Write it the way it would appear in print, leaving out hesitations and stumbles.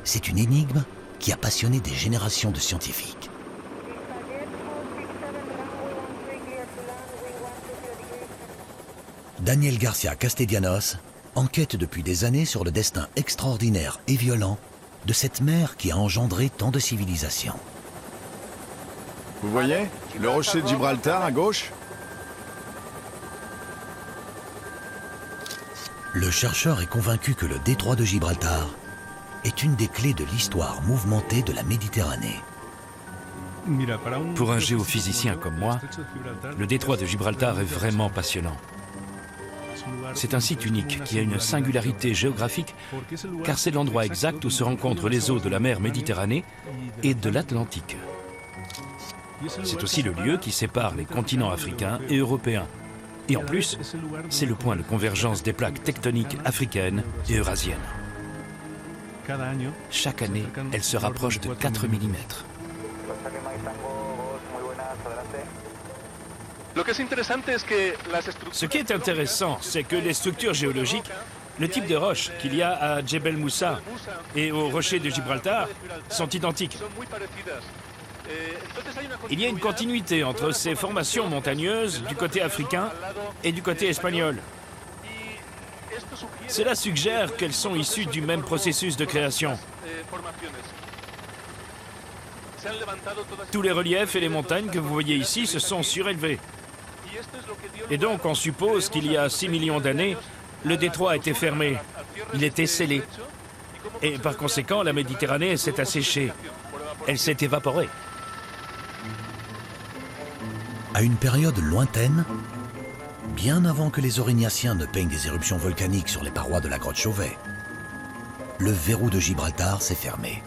C'est une énigme qui a passionné des générations de scientifiques. Daniel Garcia Castellanos enquête depuis des années sur le destin extraordinaire et violent de cette mer qui a engendré tant de civilisations. Vous voyez, le rocher de Gibraltar à gauche? Le chercheur est convaincu que le détroit de Gibraltar est une des clés de l'histoire mouvementée de la Méditerranée. Pour un géophysicien comme moi, le détroit de Gibraltar est vraiment passionnant. C'est un site unique qui a une singularité géographique car c'est l'endroit exact où se rencontrent les eaux de la mer Méditerranée et de l'Atlantique. C'est aussi le lieu qui sépare les continents africains et européens. Et en plus, c'est le point de convergence des plaques tectoniques africaines et eurasiennes. Chaque année, elle se rapproche de 4 mm. Ce qui est intéressant, c'est que les structures géologiques, le type de roche qu'il y a à Djebel Moussa et au rocher de Gibraltar sont identiques. Il y a une continuité entre ces formations montagneuses du côté africain et du côté espagnol. Cela suggère qu'elles sont issues du même processus de création. Tous les reliefs et les montagnes que vous voyez ici se sont surélevés. Et donc on suppose qu'il y a 6 millions d'années, le détroit était fermé, il était scellé. Et par conséquent, la Méditerranée s'est asséchée. Elle s'est évaporée. À une période lointaine, bien avant que les Aurignaciens ne peignent des éruptions volcaniques sur les parois de la grotte Chauvet, le verrou de Gibraltar s'est fermé.